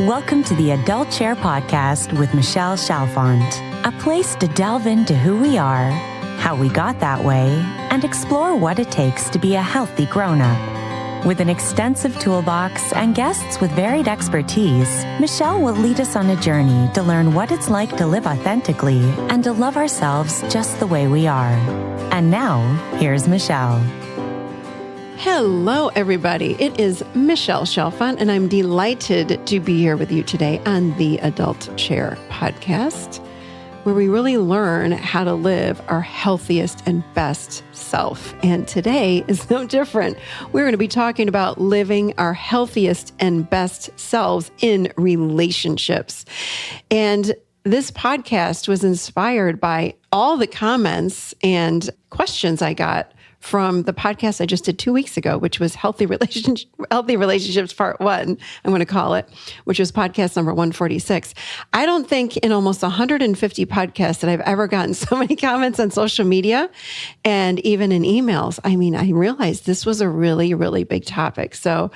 Welcome to the Adult Chair Podcast with Michelle Chalfant, a place to delve into who we are, how we got that way, and explore what it takes to be a healthy grown-up. With an extensive toolbox and guests with varied expertise, Michelle will lead us on a journey to learn what it's like to live authentically and to love ourselves just the way we are. And now, here's Michelle. Hello, everybody. It is Michelle Chalfant, and I'm delighted to be here with you today on the Adult Chair Podcast, where we really learn how to live our healthiest and best self. And today is no different. We're going to be talking about living our healthiest and best selves in relationships. And this podcast was inspired by all the comments and questions I got from the podcast I just did 2 weeks ago, which was Healthy Relationships Part 1, I'm going to call it, which was podcast number 146. I don't think in almost 150 podcasts that I've ever gotten so many comments on social media and even in emails. I mean, I realized this was a really, really big topic. So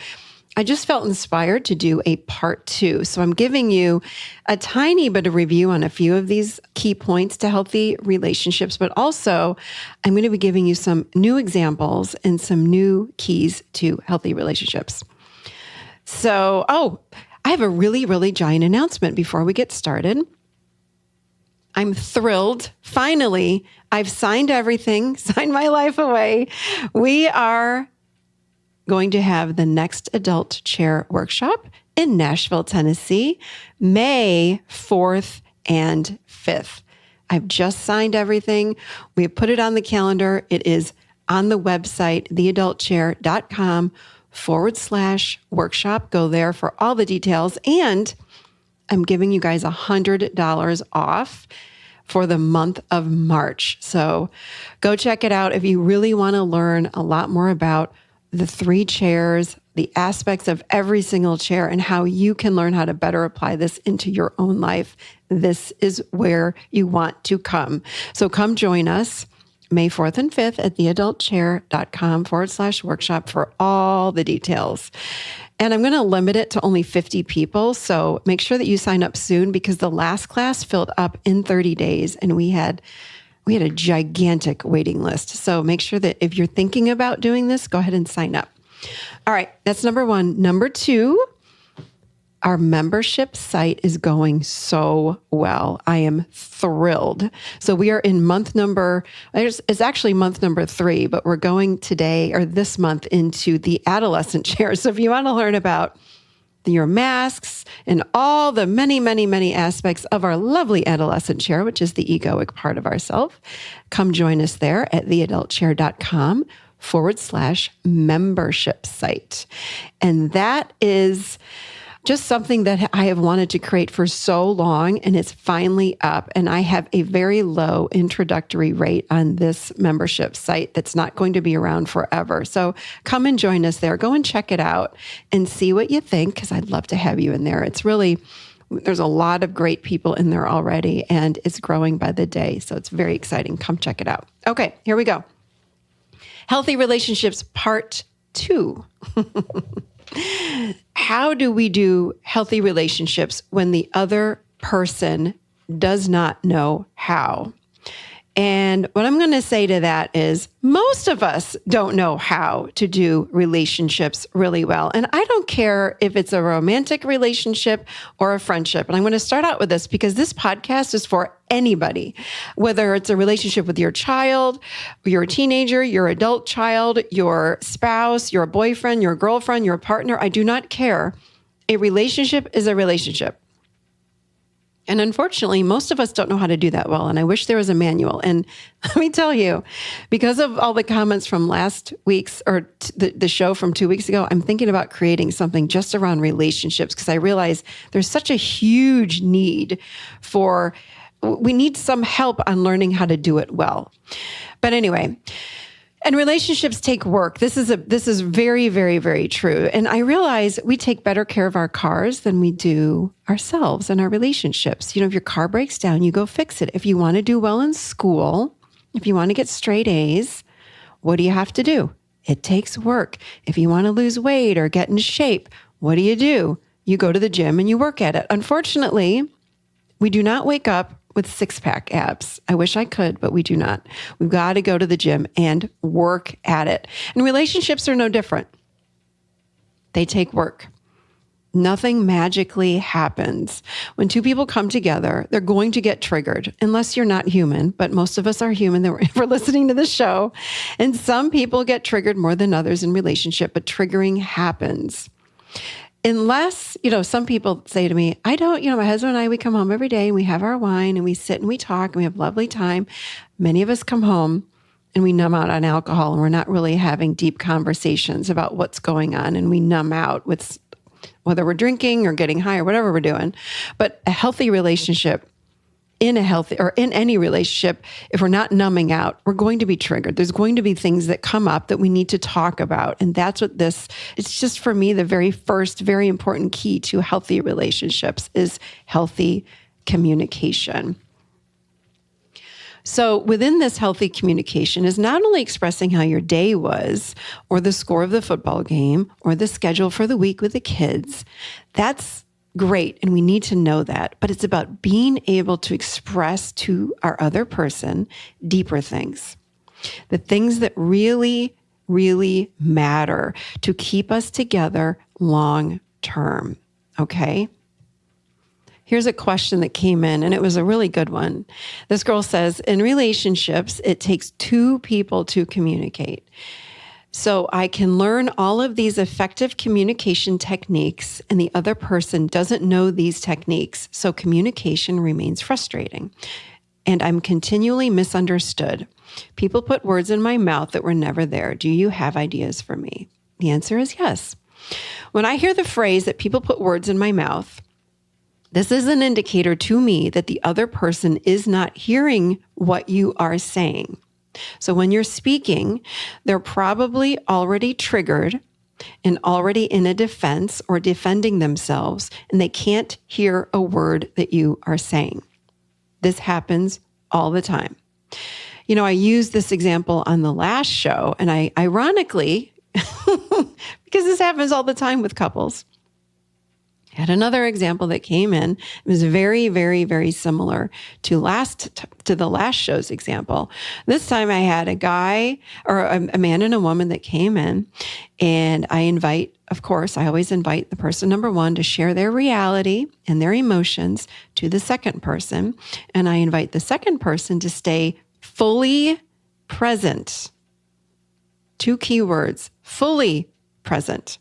I just felt inspired to do a part 2. So I'm giving you a tiny bit of review on a few of these key points to healthy relationships, but also I'm going to be giving you some new examples and some new keys to healthy relationships. So, I have a really, really giant announcement before we get started. I'm thrilled. Finally, I've signed everything, signed my life away. We are going to have the next Adult Chair Workshop in Nashville, Tennessee, May 4th and 5th. I've just signed everything. We have put it on the calendar. It is on the website, theadultchair.com/workshop. Go there for all the details. And I'm giving you guys $100 off for the month of March. So go check it out if you really want to learn a lot more about the 3 chairs, the aspects of every single chair, and how you can learn how to better apply this into your own life. This is where you want to come. So come join us May 4th and 5th at theadultchair.com/workshop for all the details. And I'm going to limit it to only 50 people. So make sure that you sign up soon because the last class filled up in 30 days and we had a gigantic waiting list. So make sure that if you're thinking about doing this, go ahead and sign up. All right, that's number 1. Number 2, our membership site is going so well. I am thrilled. So we are in it's actually month number 3, but we're going today or this month into the adolescent chair. So if you want to learn about your masks, and all the many, many, many aspects of our lovely adolescent chair, which is the egoic part of ourself, come join us there at theadultchair.com/membership site. And that is just something that I have wanted to create for so long, and it's finally up. And I have a very low introductory rate on this membership site that's not going to be around forever. So come and join us there. Go and check it out and see what you think, because I'd love to have you in there. There's a lot of great people in there already, and it's growing by the day. So it's very exciting. Come check it out. Okay, here we go. Healthy Relationships Part 2. How do we do healthy relationships when the other person does not know how? And what I'm going to say to that is most of us don't know how to do relationships really well. And I don't care if it's a romantic relationship or a friendship. And I'm going to start out with this because this podcast is for anybody, whether it's a relationship with your child, your teenager, your adult child, your spouse, your boyfriend, your girlfriend, your partner. I do not care. A relationship is a relationship. And unfortunately, most of us don't know how to do that well. And I wish there was a manual. And let me tell you, because of all the comments from last week's or the show from 2 weeks ago, I'm thinking about creating something just around relationships because I realize there's such a huge need we need some help on learning how to do it well. But anyway, and relationships take work. This is very, very, very true. And I realize we take better care of our cars than we do ourselves and our relationships. If your car breaks down, you go fix it. If you want to do well in school, if you want to get straight A's, what do you have to do? It takes work. If you want to lose weight or get in shape, what do? you go to the gym and you work at it. Unfortunately, we do not wake up with six-pack abs. I wish I could, but we do not. We've got to go to the gym and work at it. And relationships are no different. They take work. Nothing magically happens. When two people come together, they're going to get triggered, unless you're not human, but most of us are human if we're listening to this show. And some people get triggered more than others in relationship, but triggering happens. Unless, some people say to me, my husband and I, we come home every day and we have our wine and we sit and we talk and we have a lovely time. Many of us come home and we numb out on alcohol and we're not really having deep conversations about what's going on, and we numb out with whether we're drinking or getting high or whatever we're doing. But a healthy relationship, in any relationship, if we're not numbing out, we're going to be triggered. There's going to be things that come up that we need to talk about. And that's what it's just for me, the very first, very important key to healthy relationships is healthy communication. So within this healthy communication is not only expressing how your day was, or the score of the football game, or the schedule for the week with the kids. That's great, and we need to know that. But it's about being able to express to our other person deeper things, the things that really, really matter to keep us together long term. Okay? Here's a question that came in, and it was a really good one. This girl says, in relationships, it takes two people to communicate. So I can learn all of these effective communication techniques, and the other person doesn't know these techniques. So communication remains frustrating, and I'm continually misunderstood. People put words in my mouth that were never there. Do you have ideas for me? The answer is yes. When I hear the phrase that people put words in my mouth, this is an indicator to me that the other person is not hearing what you are saying. So when you're speaking, they're probably already triggered and already in a defense or defending themselves, and they can't hear a word that you are saying. This happens all the time. I used this example on the last show, and I ironically, because this happens all the time with couples, had another example that came in. It was very, very, very similar to the last show's example. This time I had a guy or a man and a woman that came in, and I always invite the person number one to share their reality and their emotions to the second person. And I invite the second person to stay fully present. Two keywords, fully present.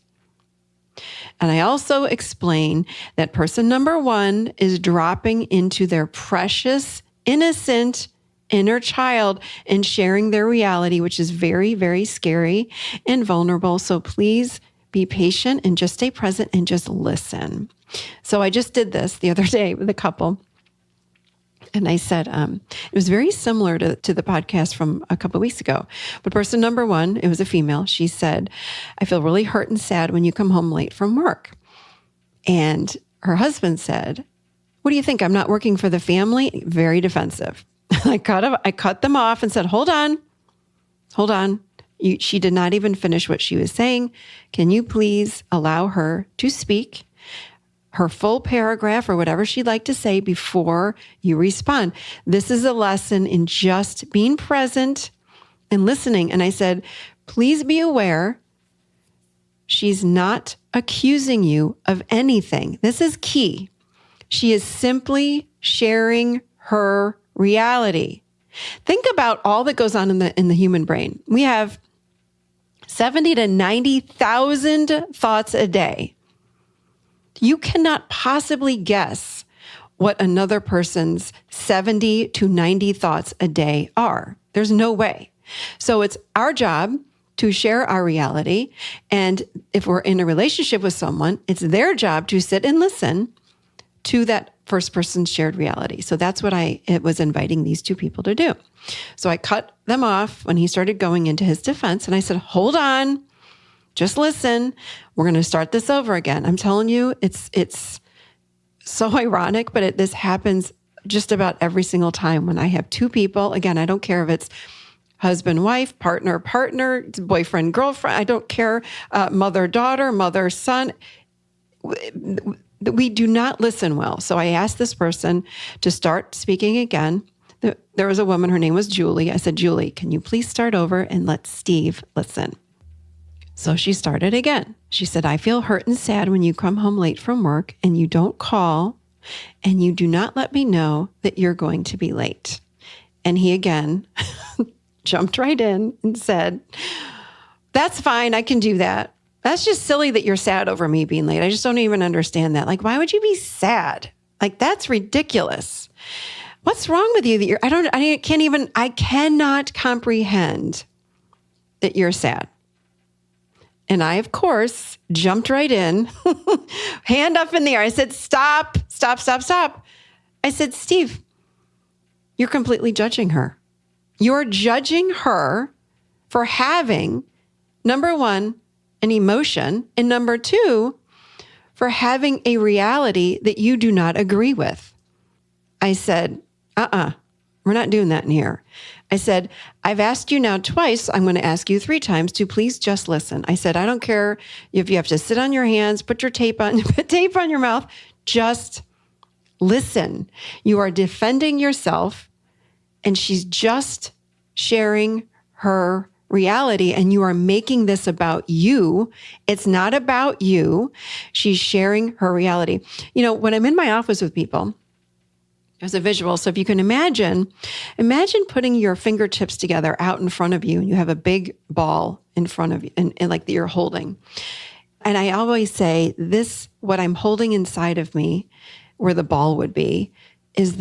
And I also explain that person number one is dropping into their precious, innocent inner child and sharing their reality, which is very, very scary and vulnerable. So please be patient and just stay present and just listen. So I just did this the other day with a couple. And I said, it was very similar to the podcast from a couple of weeks ago. But person number one, it was a female. She said, I feel really hurt and sad when you come home late from work. And her husband said, what do you think? I'm not working for the family? Very defensive. I cut them off and said, hold on. She did not even finish what she was saying. Can you please allow her to speak her full paragraph or whatever she'd like to say before you respond? This is a lesson in just being present and listening. And I said, please be aware, she's not accusing you of anything. This is key. She is simply sharing her reality. Think about all that goes on in the human brain. We have 70 to 90,000 thoughts a day. You cannot possibly guess what another person's 70 to 90 thoughts a day are. There's no way. So it's our job to share our reality. And if we're in a relationship with someone, it's their job to sit and listen to that first person's shared reality. So that's what it was inviting these two people to do. So I cut them off when he started going into his defense. And I said, hold on. Just listen. We're going to start this over again. I'm telling you, it's so ironic, but this happens just about every single time when I have two people. Again, I don't care if it's husband, wife, partner, boyfriend, girlfriend. I don't care. Mother, daughter, mother, son. we do not listen well. So I asked this person to start speaking again. There was a woman, her name was Julie. I said, Julie, can you please start over and let Steve listen? So she started again. She said, I feel hurt and sad when you come home late from work and you don't call and you do not let me know that you're going to be late. And he again jumped right in and said, that's fine. I can do that. That's just silly that you're sad over me being late. I just don't even understand that. Like, why would you be sad? Like, that's ridiculous. What's wrong with you that I cannot comprehend that you're sad. And I, of course, jumped right in, hand up in the air. I said, stop. I said, Steve, you're completely judging her. You're judging her for having, number one, an emotion, and number two, for having a reality that you do not agree with. I said, we're not doing that in here. I said, I've asked you now twice. I'm going to ask you 3 times to please just listen. I said, I don't care if you have to sit on your hands, put tape on your mouth. Just listen. You are defending yourself, and she's just sharing her reality, and you are making this about you. It's not about you. She's sharing her reality. You know, when I'm in my office with people, there's a visual. So if you can imagine putting your fingertips together out in front of you, and you have a big ball in front of you and like that you're holding. And I always say this, what I'm holding inside of me, where the ball would be, is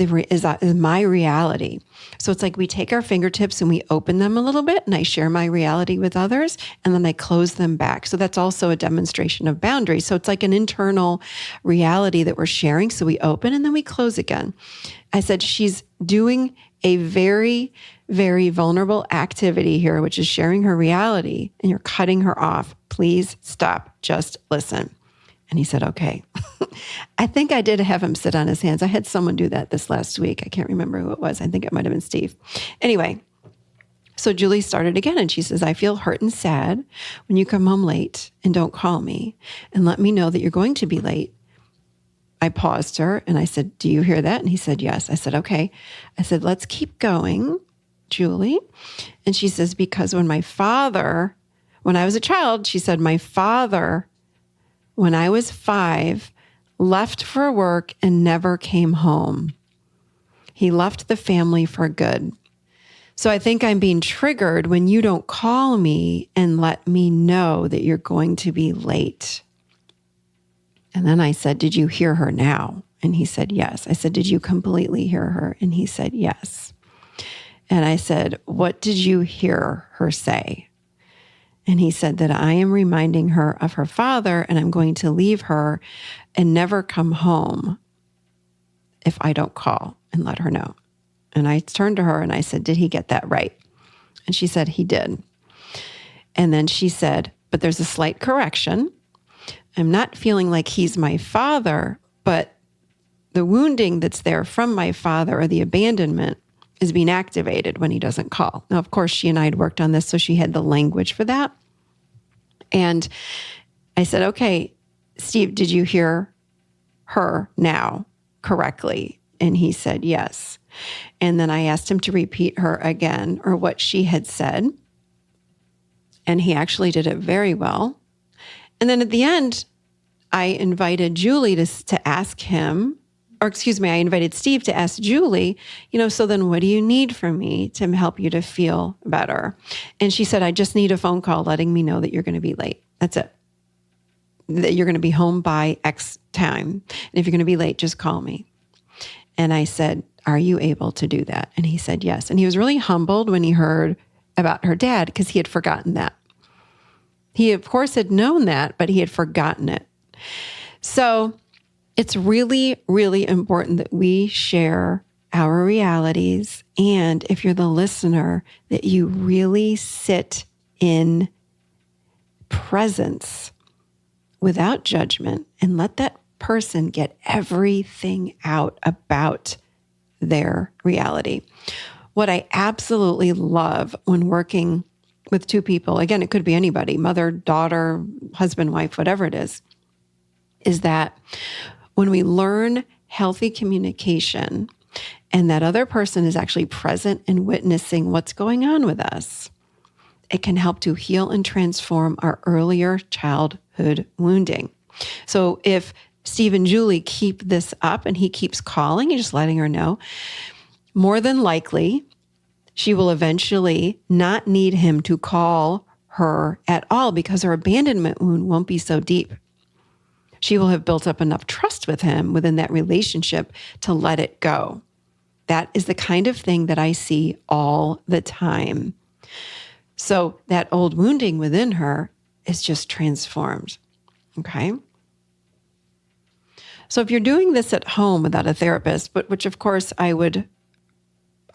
my reality. So it's like we take our fingertips and we open them a little bit, and I share my reality with others, and then I close them back. So that's also a demonstration of boundaries. So it's like an internal reality that we're sharing. So we open and then we close again. I said, she's doing a very, very vulnerable activity here, which is sharing her reality, and you're cutting her off. Please stop. Just listen. And he said, okay. I think I did have him sit on his hands. I had someone do that this last week. I can't remember who it was. I think it might have been Steve. Anyway, so Julie started again, and she says, I feel hurt and sad when you come home late and don't call me and let me know that you're going to be late. I paused her and I said, do you hear that? And he said, yes. I said, okay. I said, let's keep going, Julie. And she says, because when I was a child, she said, my father, when I was 5, left for work and never came home. He left the family for good. So I think I'm being triggered when you don't call me and let me know that you're going to be late. And then I said, did you hear her now? And he said, yes. I said, did you completely hear her? And he said, yes. And I said, what did you hear her say? And he said that I am reminding her of her father, and I'm going to leave her and never come home if I don't call and let her know. And I turned to her and I said, did he get that right? And she said, he did. And then she said, but there's a slight correction. I'm not feeling like he's my father, but the wounding that's there from my father, or the abandonment, is being activated when he doesn't call. Now, of course, she and I had worked on this, so she had the language for that. And I said, okay, Steve, did you hear her now correctly? And he said, yes. And then I asked him to repeat her again, or what she had said. And he actually did it very well. And then at the end, I invited Julie to ask him, I invited Steve to ask Julie, so then what do you need from me to help you to feel better? And she said, I just need a phone call letting me know that you're going to be late. That's it. That you're going to be home by X time. And if you're going to be late, just call me. And I said, are you able to do that? And he said, yes. And he was really humbled when he heard about her dad, because he had forgotten that. He, of course, had known that, but he had forgotten it. So it's really, really important that we share our realities. And if you're the listener, that you really sit in presence without judgment and let that person get everything out about their reality. What I absolutely love when working with 2 people, again, it could be anybody, mother, daughter, husband, wife, whatever it is is that when we learn healthy communication and that other person is actually present and witnessing what's going on with us, it can help to heal and transform our earlier childhood wounding. So if Steve and Julie keep this up and he keeps calling and just letting her know, more than likely, she will eventually not need him to call her at all because her abandonment wound won't be so deep. She will have built up enough trust with him within that relationship to let it go. That is the kind of thing that I see all the time. So that old wounding within her is just transformed. Okay? So if you're doing this at home without a therapist, but which of course I would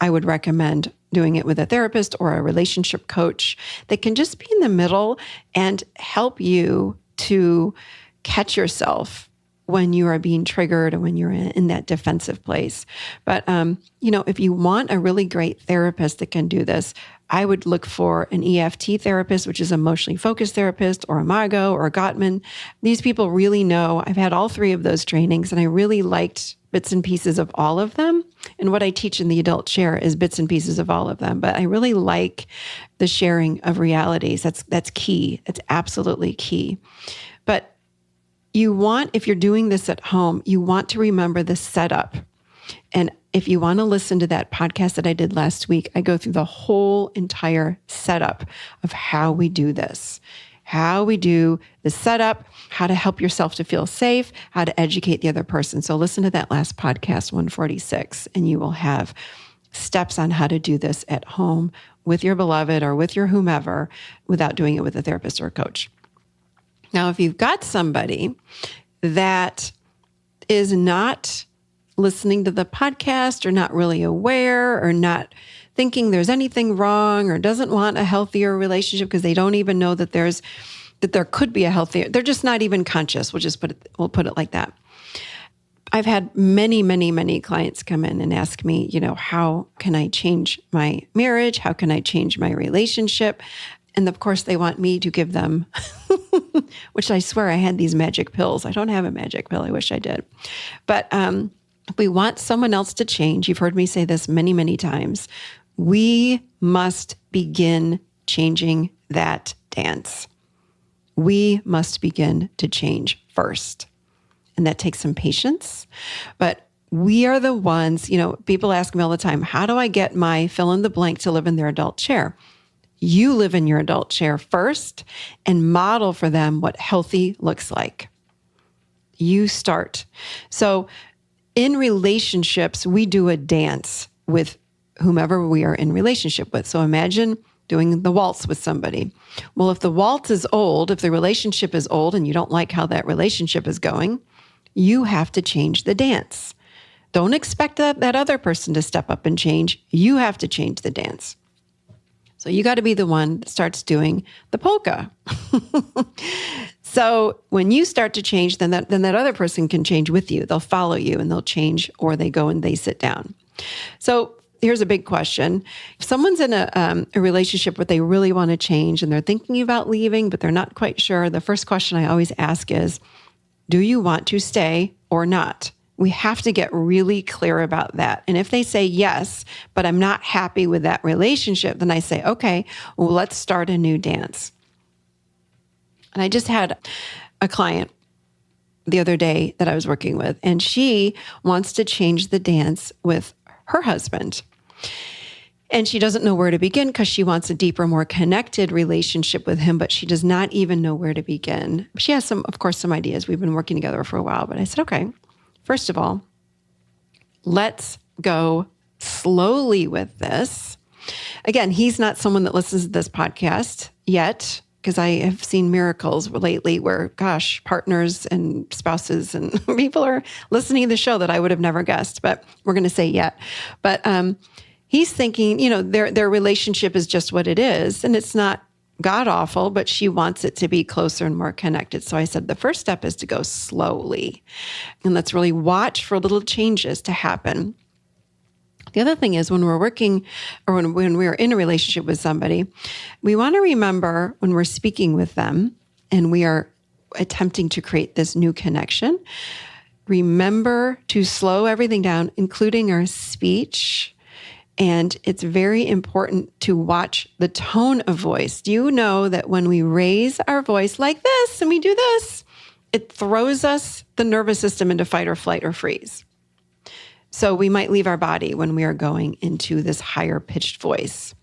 recommend doing it with a therapist or a relationship coach that can just be in the middle and help you to catch yourself when you are being triggered and when you're in that defensive place. But, if you want a really great therapist that can do this, I would look for an EFT therapist, which is emotionally focused therapist, or a Mago or a Gottman. These people really know. I've had all three of those trainings and I really liked bits and pieces of all of them. And what I teach in the adult chair is bits and pieces of all of them. But I really like the sharing of realities. That's key. It's absolutely key. But if you're doing this at home, you want to remember the setup. And if you want to listen to that podcast that I did last week, I go through the whole entire setup of how we do this, how we do the setup, how to help yourself to feel safe, how to educate the other person. So listen to that last podcast, 146, and you will have steps on how to do this at home with your beloved or with your whomever without doing it with a therapist or a coach. Now, if you've got somebody that is not listening to the podcast or not really aware or not thinking there's anything wrong or doesn't want a healthier relationship because they don't even know that there could be a healthier, they're just not even conscious. We'll put it like that. I've had many, many, many clients come in and ask me, how can I change my marriage? How can I change my relationship? And of course, they want me to give them, which I swear I had these magic pills. I don't have a magic pill. I wish I did. But if we want someone else to change, you've heard me say this many, many times, we must begin changing that dance. We must begin to change first. And that takes some patience. But we are the ones, people ask me all the time, how do I get my fill in the blank to live in their adult chair? You live in your adult chair first and model for them what healthy looks like. You start. So in relationships, we do a dance with whomever we are in relationship with. So imagine doing the waltz with somebody. Well, if the waltz is old, if the relationship is old and you don't like how that relationship is going, you have to change the dance. Don't expect that other person to step up and change. You have to change the dance. So you got to be the one that starts doing the polka. So when you start to change, then that other person can change with you. They'll follow you and they'll change, or they go and they sit down. So here's a big question. If someone's in a relationship where they really want to change and they're thinking about leaving, but they're not quite sure, the first question I always ask is, do you want to stay or not? We have to get really clear about that. And if they say yes, but I'm not happy with that relationship, then I say, okay, well, let's start a new dance. And I just had a client the other day that I was working with, and she wants to change the dance with her husband. And she doesn't know where to begin because she wants a deeper, more connected relationship with him, but she does not even know where to begin. She has some ideas. We've been working together for a while, but I said, okay, first of all, let's go slowly with this. Again, he's not someone that listens to this podcast yet, because I have seen miracles lately where, partners and spouses and people are listening to the show that I would have never guessed, but we're going to say yet. But he's thinking, their relationship is just what it is, and it's not god awful, but she wants it to be closer and more connected. So I said, the first step is to go slowly, and let's really watch for little changes to happen. The other thing is when we're working or when we're in a relationship with somebody, we want to remember when we're speaking with them and we are attempting to create this new connection, remember to slow everything down, including our speech. And it's very important to watch the tone of voice. Do you know that when we raise our voice like this and we do this, it throws us, the nervous system, into fight or flight or freeze. So we might leave our body when we are going into this higher pitched voice.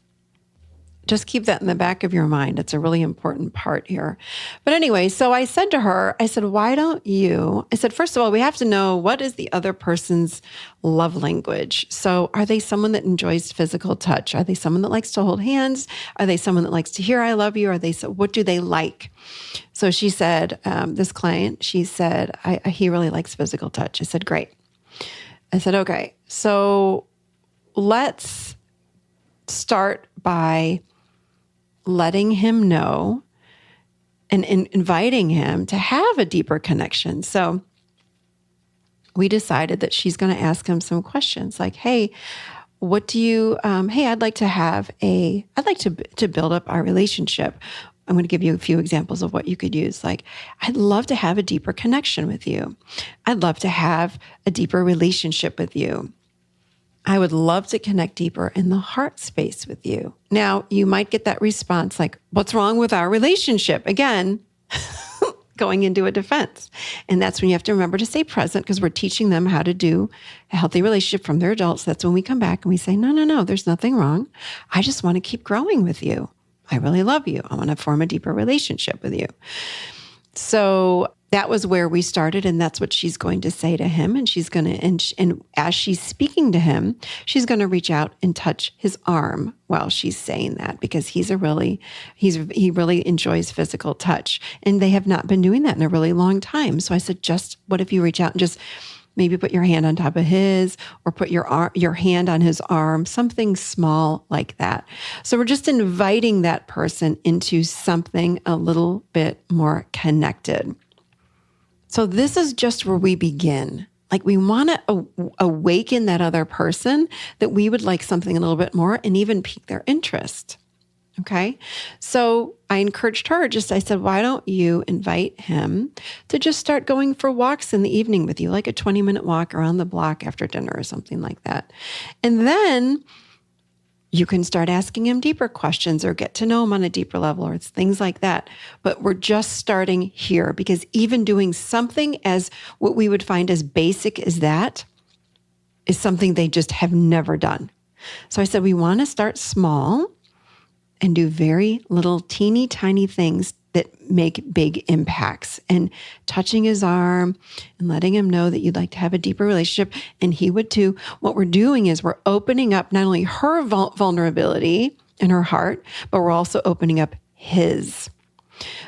Just keep that in the back of your mind. It's a really important part here. But anyway, so I said to her, I said, why don't you? I said, first of all, we have to know what is the other person's love language. So are they someone that enjoys physical touch? Are they someone that likes to hold hands? Are they someone that likes to hear I love you? What do they like? So she said, this client, she said, he really likes physical touch. I said, great. I said, okay, so let's start by letting him know and inviting him to have a deeper connection. So we decided that she's going to ask him some questions like, hey, what do you, I'd like to build up our relationship. I'm going to give you a few examples of what you could use. Like, I'd love to have a deeper connection with you. I'd love to have a deeper relationship with you. I would love to connect deeper in the heart space with you. Now, you might get that response like, what's wrong with our relationship? Again, going into a defense. And that's when you have to remember to stay present, because we're teaching them how to do a healthy relationship from their adults. That's when we come back and we say, no, there's nothing wrong. I just want to keep growing with you. I really love you. I want to form a deeper relationship with you. So that was where we started, and that's what she's going to say to him. And she's going to, and as she's speaking to him, she's going to reach out and touch his arm while she's saying that, because he really enjoys physical touch, and they have not been doing that in a really long time. So I said, just what if you reach out and just maybe put your hand on top of his, or put your hand on his arm, something small like that. So we're just inviting that person into something a little bit more connected. So this is just where we begin. Like, we want to awaken that other person that we would like something a little bit more, and even pique their interest. Okay. So I encouraged her, I said, why don't you invite him to just start going for walks in the evening with you, like a 20-minute walk around the block after dinner or something like that. And then you can start asking him deeper questions, or get to know him on a deeper level, or it's things like that. But we're just starting here, because even doing something as what we would find as basic as that is something they just have never done. So I said, we want to start small and do very little teeny tiny things that make big impacts, and touching his arm and letting him know that you'd like to have a deeper relationship, and he would too. What we're doing is we're opening up not only her vulnerability in her heart, but we're also opening up his.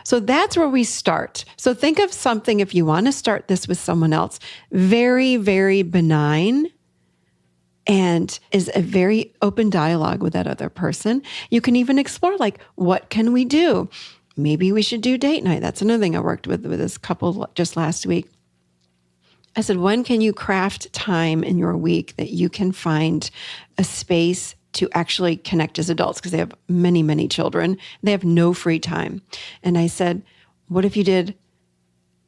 So that's where we start. So think of something, if you want to start this with someone else, very, very benign, and is a very open dialogue with that other person. You can even explore, like, what can we do? Maybe we should do date night. That's another thing I worked with this couple just last week. I said, when can you craft time in your week that you can find a space to actually connect as adults? Because they have many, many children. They have no free time. And I said, what if you did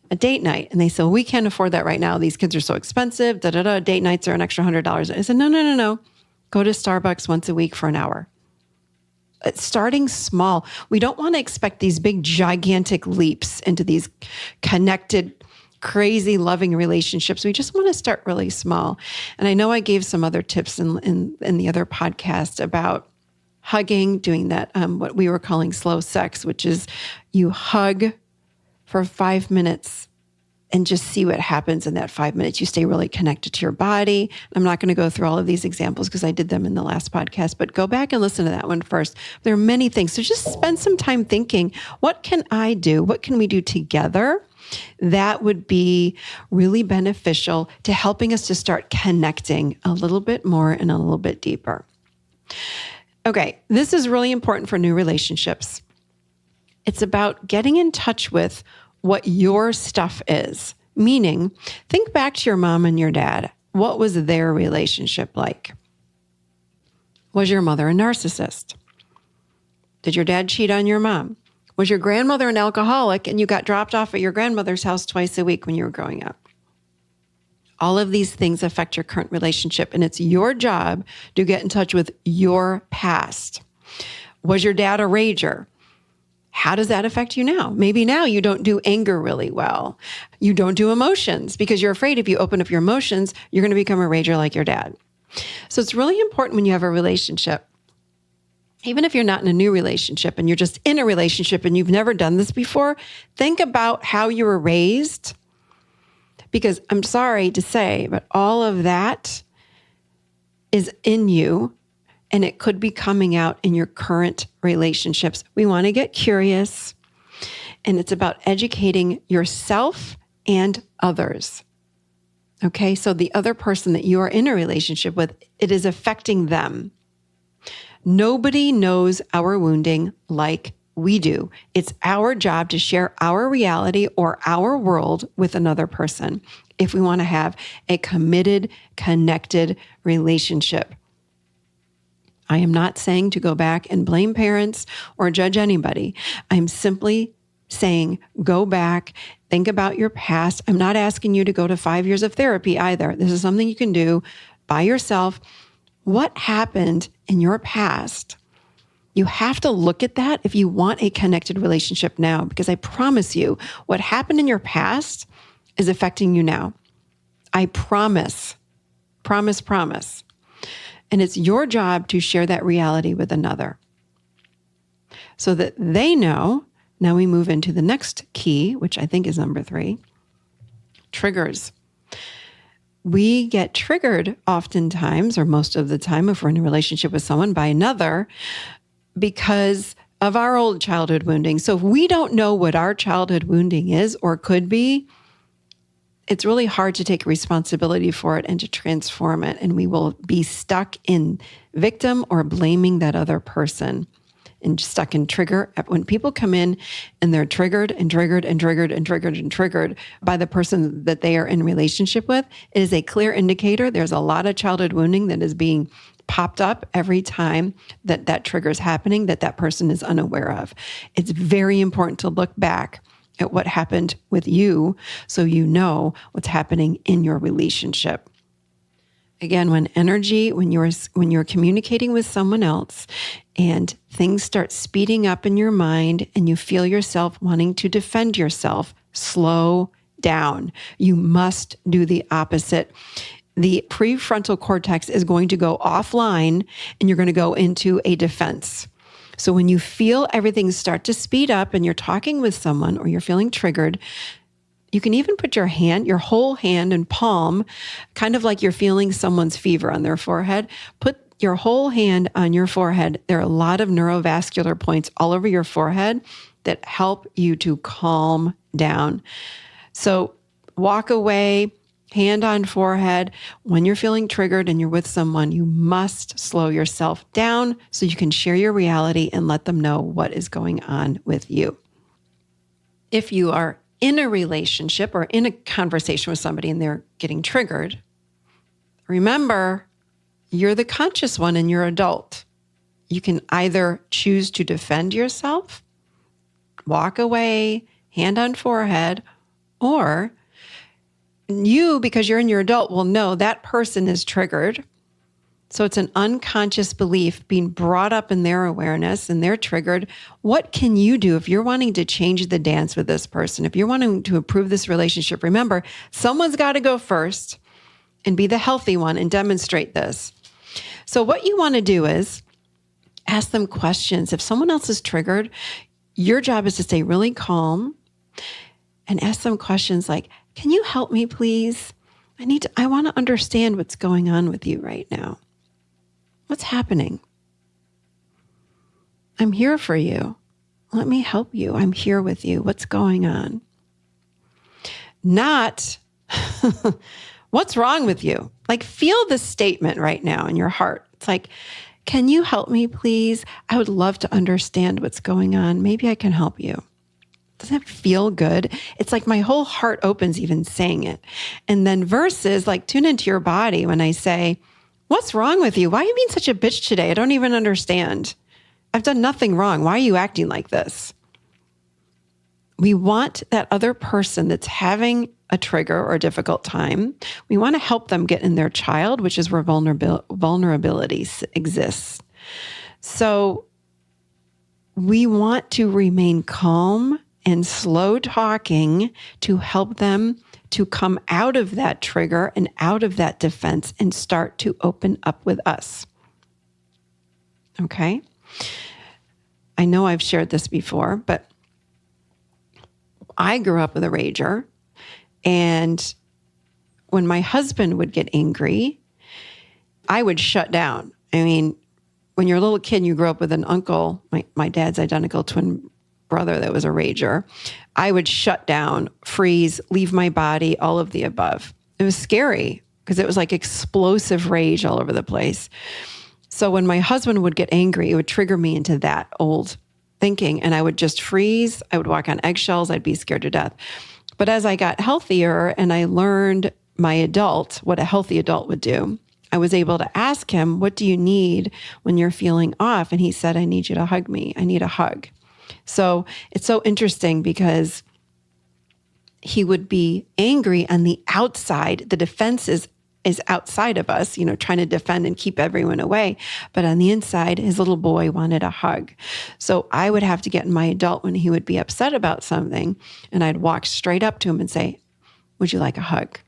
a date night? And they said, well, we can't afford that right now. These kids are so expensive. Date nights are an extra $100. I said, no. Go to Starbucks once a week for an hour. Starting small. We don't want to expect these big, gigantic leaps into these connected, crazy, loving relationships. We just want to start really small. And I know I gave some other tips in the other podcast about hugging, doing that, what we were calling slow sex, which is you hug for 5 minutes and just see what happens in that 5 minutes. You stay really connected to your body. I'm not going to go through all of these examples because I did them in the last podcast, but go back and listen to that one first. There are many things. So just spend some time thinking, what can I do? What can we do together that would be really beneficial to helping us to start connecting a little bit more and a little bit deeper? Okay, this is really important for new relationships. It's about getting in touch with what your stuff is. Meaning, think back to your mom and your dad. What was their relationship like? Was your mother a narcissist? Did your dad cheat on your mom? Was your grandmother an alcoholic and you got dropped off at your grandmother's house twice a week when you were growing up? All of these things affect your current relationship, and it's your job to get in touch with your past. Was your dad a rager? How does that affect you now? Maybe now you don't do anger really well. You don't do emotions because you're afraid if you open up your emotions, you're going to become a rager like your dad. So it's really important when you have a relationship, even if you're not in a new relationship and you're just in a relationship and you've never done this before, think about how you were raised. Because I'm sorry to say, but all of that is in you and it could be coming out in your current relationships. We want to get curious, and it's about educating yourself and others. Okay, so the other person that you are in a relationship with, it is affecting them. Nobody knows our wounding like we do. It's our job to share our reality or our world with another person if we want to have a committed, connected relationship. I am not saying to go back and blame parents or judge anybody. I'm simply saying go back, think about your past. I'm not asking you to go to 5 years of therapy either. This is something you can do by yourself. What happened in your past? You have to look at that if you want a connected relationship now, because I promise you, what happened in your past is affecting you now. I promise. Promise. And it's your job to share that reality with another so that they know. Now we move into the next key, which I think is number 3, triggers. We get triggered oftentimes, or most of the time, if we're in a relationship with someone, by another because of our old childhood wounding. So if we don't know what our childhood wounding is or could be, it's really hard to take responsibility for it and to transform it. And we will be stuck in victim or blaming that other person and stuck in trigger. When people come in and they're triggered by the person that they are in relationship with, it is a clear indicator. There's a lot of childhood wounding that is being popped up every time that trigger is happening that person is unaware of. It's very important to look back at what happened with you so you know what's happening in your relationship. Again, when you're communicating with someone else and things start speeding up in your mind and you feel yourself wanting to defend yourself, slow down. You must do the opposite. The prefrontal cortex is going to go offline and you're going to go into a defense. So when you feel everything start to speed up and you're talking with someone or you're feeling triggered, you can even put your whole hand and palm, kind of like you're feeling someone's fever on their forehead. Put your whole hand on your forehead. There are a lot of neurovascular points all over your forehead that help you to calm down. So walk away, hand on forehead. When you're feeling triggered and you're with someone, you must slow yourself down so you can share your reality and let them know what is going on with you. If you are in a relationship or in a conversation with somebody and they're getting triggered, remember, you're the conscious one and you're adult. You can either choose to defend yourself, walk away, hand on forehead, or you, because you're in your adult, will know that person is triggered. So it's an unconscious belief being brought up in their awareness and they're triggered. What can you do if you're wanting to change the dance with this person? If you're wanting to improve this relationship, remember, someone's got to go first and be the healthy one and demonstrate this. So what you want to do is ask them questions. If someone else is triggered, your job is to stay really calm and ask them questions like, can you help me, please? I want to understand what's going on with you right now. What's happening? I'm here for you. Let me help you. I'm here with you. What's going on? Not, what's wrong with you? Like, feel the statement right now in your heart. It's like, can you help me, please? I would love to understand what's going on. Maybe I can help you. Doesn't it feel good? It's like my whole heart opens even saying it. And then versus like tune into your body when I say, what's wrong with you? Why are you being such a bitch today? I don't even understand. I've done nothing wrong. Why are you acting like this? We want that other person that's having a trigger or a difficult time, we want to help them get in their child, which is where vulnerabilities exist. So we want to remain calm and slow talking to help them to come out of that trigger and out of that defense and start to open up with us. Okay? I know I've shared this before, but I grew up with a rager. And when my husband would get angry, I would shut down. I mean, when you're a little kid and you grow up with an uncle, my dad's identical twin brother that was a rager, I would shut down, freeze, leave my body, all of the above. It was scary because it was like explosive rage all over the place. So when my husband would get angry, it would trigger me into that old thinking, and I would just freeze. I would walk on eggshells. I'd be scared to death. But as I got healthier and I learned what a healthy adult would do, I was able to ask him, what do you need when you're feeling off? And he said, I need you to hug me. I need a hug. So it's so interesting because he would be angry on the outside. The defense is outside of us, trying to defend and keep everyone away. But on the inside, his little boy wanted a hug. So I would have to get in my adult when he would be upset about something, and I'd walk straight up to him and say, would you like a hug?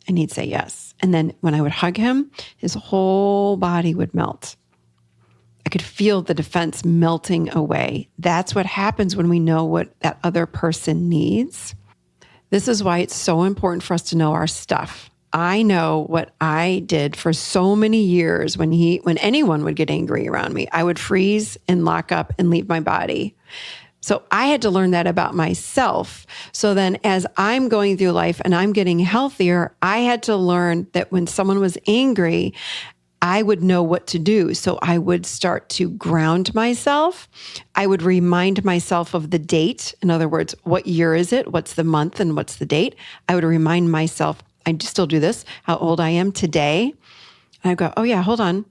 And he'd say yes. And then when I would hug him, his whole body would melt. I could feel the defense melting away. That's what happens when we know what that other person needs. This is why it's so important for us to know our stuff. I know what I did for so many years when anyone would get angry around me. I would freeze and lock up and leave my body. So I had to learn that about myself. So then as I'm going through life and I'm getting healthier, I had to learn that when someone was angry, I would know what to do. So I would start to ground myself. I would remind myself of the date. In other words, what year is it? What's the month and what's the date? I would remind myself, I still do this, how old I am today. And I go, oh yeah, hold on.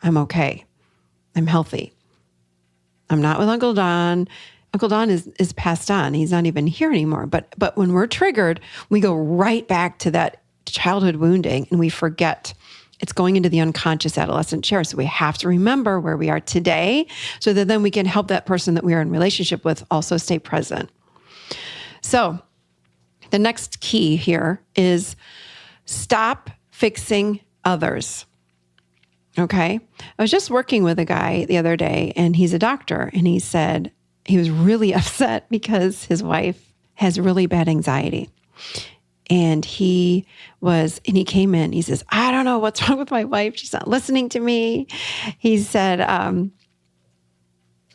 I'm okay. I'm healthy. I'm not with Uncle Don. Uncle Don is passed on. He's not even here anymore. But when we're triggered, we go right back to that childhood wounding and we forget. It's going into the unconscious adolescent chair. So we have to remember where we are today so that then we can help that person that we are in relationship with also stay present. So the next key here is stop fixing others. Okay. I was just working with a guy the other day and he's a doctor, and he said he was really upset because his wife has really bad anxiety. And he came in, he says, I don't know what's wrong with my wife. She's not listening to me. He said,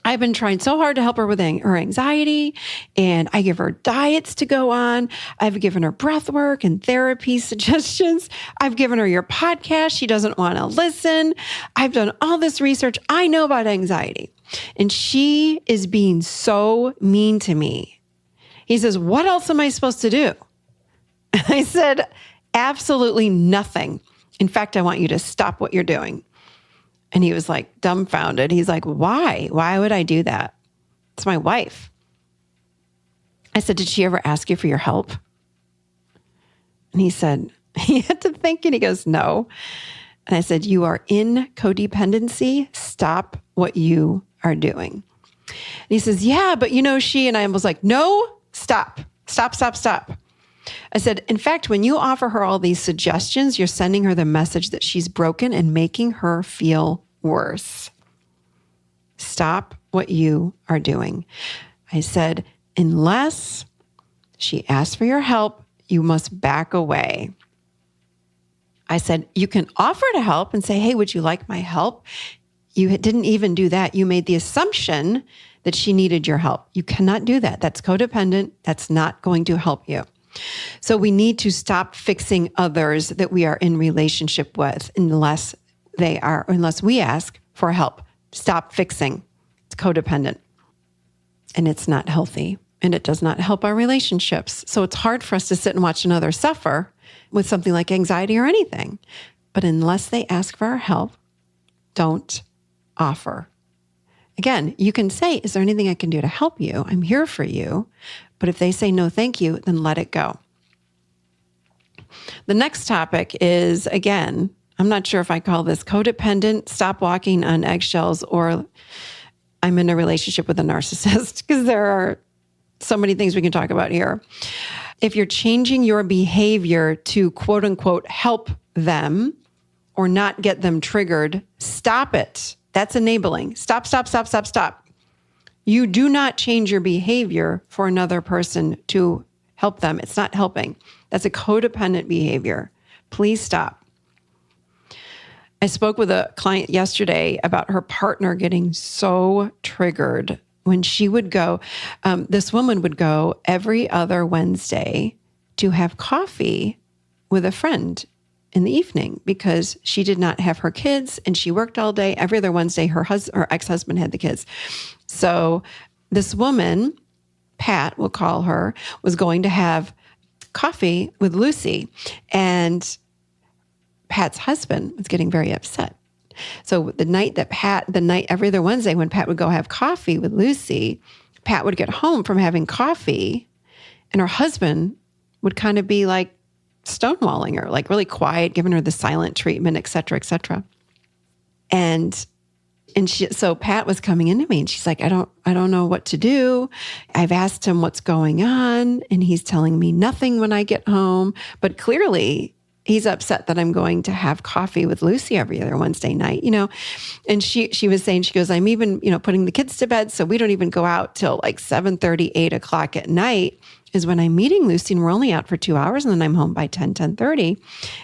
I've been trying so hard to help her with her anxiety, and I give her diets to go on. I've given her breath work and therapy suggestions. I've given her your podcast. She doesn't want to listen. I've done all this research. I know about anxiety. And she is being so mean to me. He says, what else am I supposed to do? I said, absolutely nothing. In fact, I want you to stop what you're doing. And he was like dumbfounded. He's like, why? Why would I do that? It's my wife. I said, did she ever ask you for your help? And he said, he had to think, and he goes, no. And I said, you are in codependency. Stop what you are doing. And he says, yeah, but she, and I was like, no, stop. I said, in fact, when you offer her all these suggestions, you're sending her the message that she's broken and making her feel worse. Stop what you are doing. I said, unless she asks for your help, you must back away. I said, you can offer to help and say, hey, would you like my help? You didn't even do that. You made the assumption that she needed your help. You cannot do that. That's codependent. That's not going to help you. So we need to stop fixing others that we are in relationship with unless we ask for help. Stop fixing. It's codependent. And it's not healthy. And it does not help our relationships. So it's hard for us to sit and watch another suffer with something like anxiety or anything. But unless they ask for our help, don't offer. Again, you can say, is there anything I can do to help you? I'm here for you. But if they say no, thank you, then let it go. The next topic is, again, I'm not sure if I call this codependent, stop walking on eggshells, or I'm in a relationship with a narcissist, because there are so many things we can talk about here. If you're changing your behavior to quote unquote help them or not get them triggered, stop it. That's enabling. Stop. You do not change your behavior for another person to help them. It's not helping. That's a codependent behavior. Please stop. I spoke with a client yesterday about her partner getting so triggered when she would go. This woman would go every other Wednesday to have coffee with a friend in the evening because she did not have her kids and she worked all day. Every other Wednesday, her ex-husband had the kids. So this woman, Pat, we'll call her, was going to have coffee with Lucy, and Pat's husband was getting very upset. So the night every other Wednesday when Pat would go have coffee with Lucy, Pat would get home from having coffee and her husband would kind of be like stonewalling her, like really quiet, giving her the silent treatment, et cetera, et cetera. So Pat was coming into me and she's like, I don't know what to do. I've asked him what's going on and he's telling me nothing when I get home, but clearly he's upset that I'm going to have coffee with Lucy every other Wednesday night, And she was saying, she goes, I'm even, putting the kids to bed. So we don't even go out till like 7:30, 8 o'clock at night is when I'm meeting Lucy and we're only out for 2 hours and then I'm home by 10:30.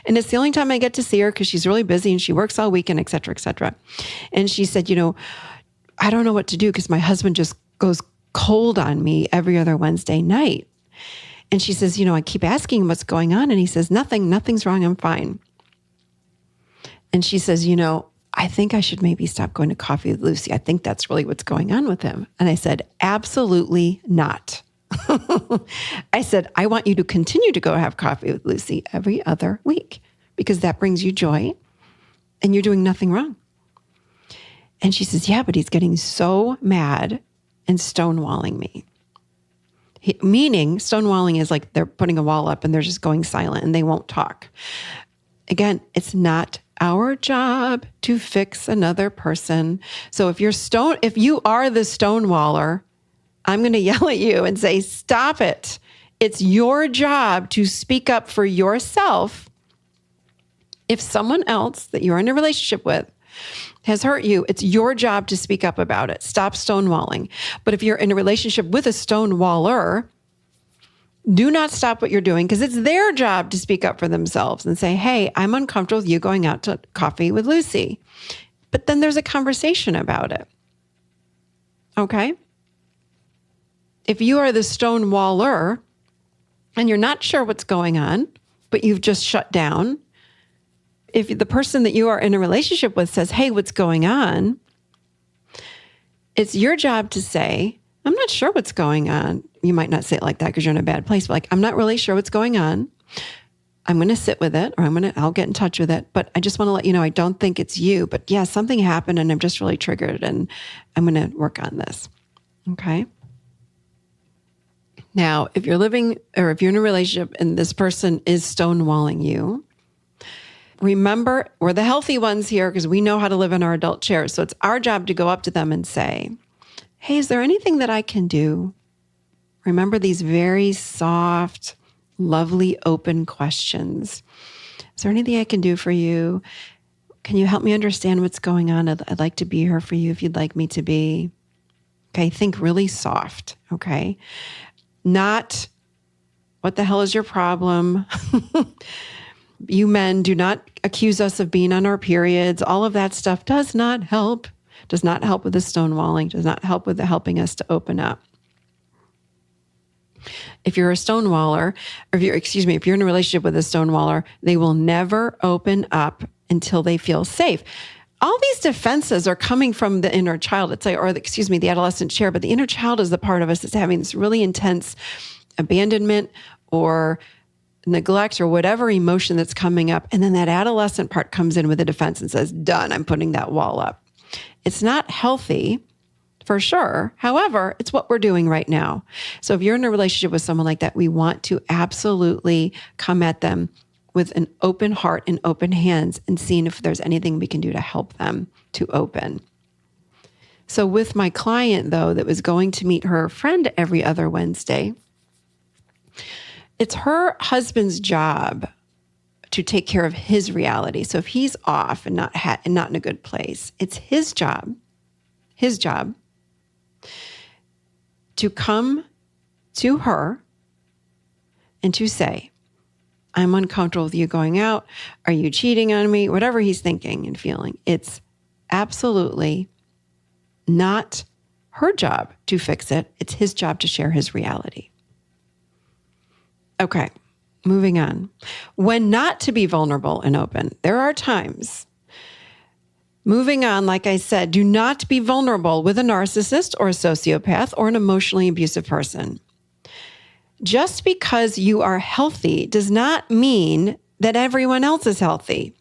And it's the only time I get to see her because she's really busy and she works all weekend, et cetera, et cetera. And she said, I don't know what to do because my husband just goes cold on me every other Wednesday night. And she says, I keep asking him what's going on. And he says, nothing's wrong. I'm fine. And she says, I think I should maybe stop going to coffee with Lucy. I think that's really what's going on with him. And I said, absolutely not. I said, I want you to continue to go have coffee with Lucy every other week because that brings you joy and you're doing nothing wrong. And she says, yeah, but he's getting so mad and stonewalling me. Meaning stonewalling is like they're putting a wall up and they're just going silent and they won't talk. Again, it's not our job to fix another person. So if you are the stonewaller, I'm going to yell at you and say, stop it. It's your job to speak up for yourself. If someone else that you're in a relationship with has hurt you, it's your job to speak up about it. Stop stonewalling. But if you're in a relationship with a stonewaller, do not stop what you're doing because it's their job to speak up for themselves and say, hey, I'm uncomfortable with you going out to coffee with Lucy. But then there's a conversation about it. Okay? If you are the stonewaller and you're not sure what's going on, but you've just shut down, if the person that you are in a relationship with says, hey, what's going on? It's your job to say, I'm not sure what's going on. You might not say it like that because you're in a bad place, but like, I'm not really sure what's going on. I'm going to sit with it or I'll get in touch with it. But I just want to let you know, I don't think it's you, but yeah, something happened and I'm just really triggered and I'm going to work on this. Okay. Now, if you're in a relationship and this person is stonewalling you, remember, we're the healthy ones here because we know how to live in our adult chairs. So it's our job to go up to them and say, hey, is there anything that I can do? Remember these very soft, lovely, open questions. Is there anything I can do for you? Can you help me understand what's going on? I'd like to be here for you if you'd like me to be. Okay, think really soft, okay? Not, what the hell is your problem? You men, do not accuse us of being on our periods. All of that stuff does not help. Does not help with the stonewalling. Does not help with the helping us to open up. If you're a stonewaller, or if you're in a relationship with a stonewaller, they will never open up until they feel safe. All these defenses are coming from the inner child, the adolescent chair, but the inner child is the part of us that's having this really intense abandonment or neglect or whatever emotion that's coming up. And then that adolescent part comes in with a defense and says, done, I'm putting that wall up. It's not healthy for sure. However, it's what we're doing right now. So if you're in a relationship with someone like that, we want to absolutely come at them with an open heart and open hands and seeing if there's anything we can do to help them to open. So with my client, though, that was going to meet her friend every other Wednesday, it's her husband's job to take care of his reality. So if he's off and not in a good place, it's his job to come to her and to say, I'm uncomfortable with you going out. Are you cheating on me? Whatever he's thinking and feeling. It's absolutely not her job to fix it. It's his job to share his reality. Okay, moving on. When not to be vulnerable and open, there are times. Moving on, like I said, do not be vulnerable with a narcissist or a sociopath or an emotionally abusive person. Just because you are healthy does not mean that everyone else is healthy.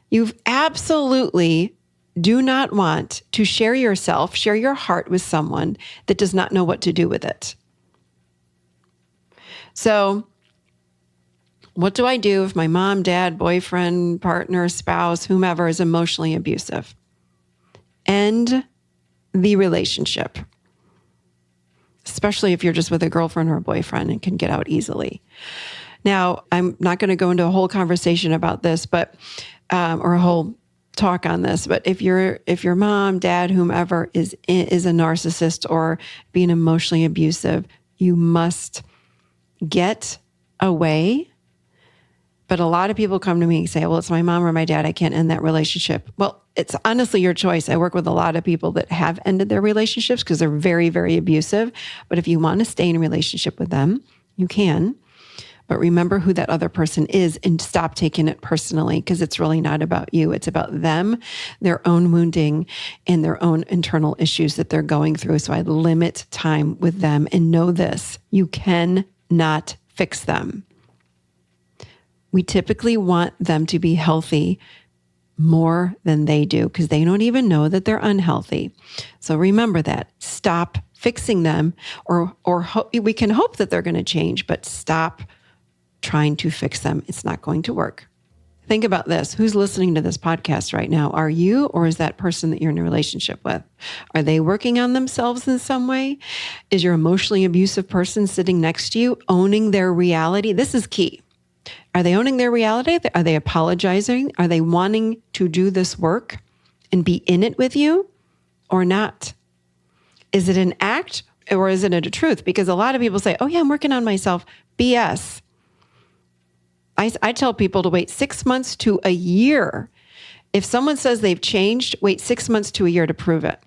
You absolutely do not want to share yourself, share your heart with someone that does not know what to do with it. So, what do I do if my mom, dad, boyfriend, partner, spouse, whomever is emotionally abusive? End the relationship, especially if you're just with a girlfriend or a boyfriend and can get out easily. Now, I'm not going to go into a whole conversation about this, but or a whole talk on this. But if your mom, dad, whomever is a narcissist or being emotionally abusive, you must get away. But a lot of people come to me and say, well, it's my mom or my dad. I can't end that relationship. Well, it's honestly your choice. I work with a lot of people that have ended their relationships because they're very, very abusive. But if you want to stay in a relationship with them, you can. But remember who that other person is and stop taking it personally, because it's really not about you. It's about them, their own wounding, and their own internal issues that they're going through. So I limit time with them and know this: you cannot fix them. We typically want them to be healthy more than they do because they don't even know that they're unhealthy. So remember that. Stop fixing them, or we can hope that they're going to change, but stop trying to fix them. It's not going to work. Think about this. Who's listening to this podcast right now? Are you, or is that person that you're in a relationship with? Are they working on themselves in some way? Is your emotionally abusive person sitting next to you owning their reality? This is key. Are they owning their reality? Are they apologizing? Are they wanting to do this work and be in it with you or not? Is it an act or is it a truth? Because a lot of people say, oh yeah, I'm working on myself. BS. I tell people to wait 6 months to a year. If someone says they've changed, wait 6 months to a year to prove it.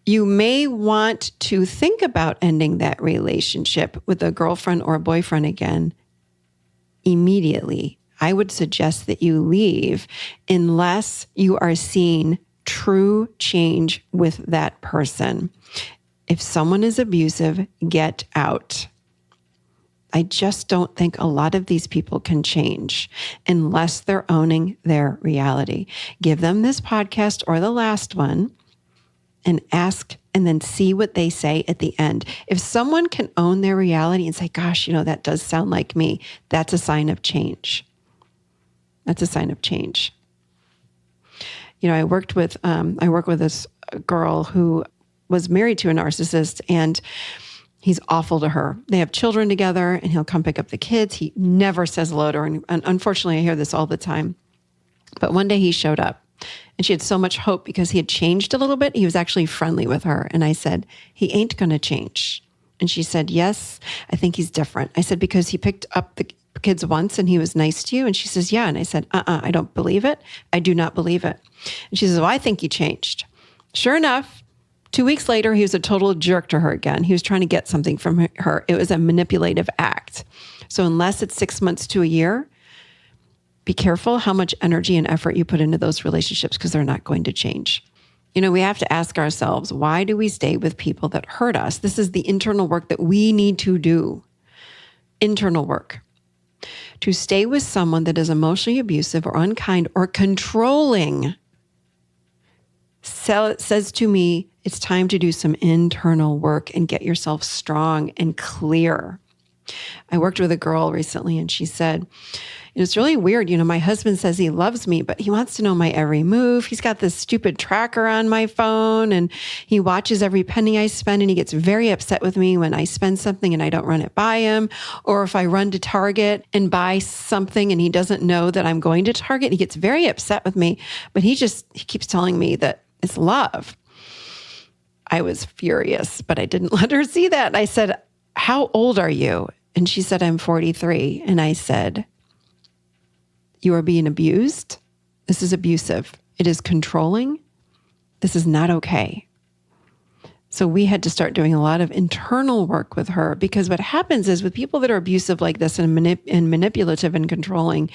You may want to think about ending that relationship with a girlfriend or a boyfriend again immediately. I would suggest that you leave unless you are seeing true change with that person. If someone is abusive, get out. I just don't think a lot of these people can change unless they're owning their reality. Give them this podcast or the last one and ask, and then see what they say at the end. If someone can own their reality and say, gosh, that does sound like me, that's a sign of change. That's a sign of change. I work with this girl who was married to a narcissist, and he's awful to her. They have children together, and he'll come pick up the kids. He never says hello to her. And unfortunately, I hear this all the time. But one day he showed up, and she had so much hope because he had changed a little bit. He was actually friendly with her. And I said, he ain't going to change. And she said, yes, I think he's different. I said, because he picked up the kids once and he was nice to you. And she says, yeah. And I said, I don't believe it. I do not believe it. And she says, well, I think he changed. Sure enough, 2 weeks later, he was a total jerk to her again. He was trying to get something from her. It was a manipulative act. So unless it's 6 months to a year, be careful how much energy and effort you put into those relationships, because they're not going to change. We have to ask ourselves, why do we stay with people that hurt us? This is the internal work that we need to do. Internal work. To stay with someone that is emotionally abusive or unkind or controlling, says to me, it's time to do some internal work and get yourself strong and clear. I worked with a girl recently and she said, it's really weird. My husband says he loves me, but he wants to know my every move. He's got this stupid tracker on my phone and he watches every penny I spend and he gets very upset with me when I spend something and I don't run it by him. Or if I run to Target and buy something and he doesn't know that I'm going to Target, he gets very upset with me, but he keeps telling me that it's love. I was furious, but I didn't let her see that. I said, how old are you? And she said, I'm 43. And I said, you are being abused. This is abusive. It is controlling. This is not okay. So we had to start doing a lot of internal work with her, because what happens is with people that are abusive like this and manipulative and controlling,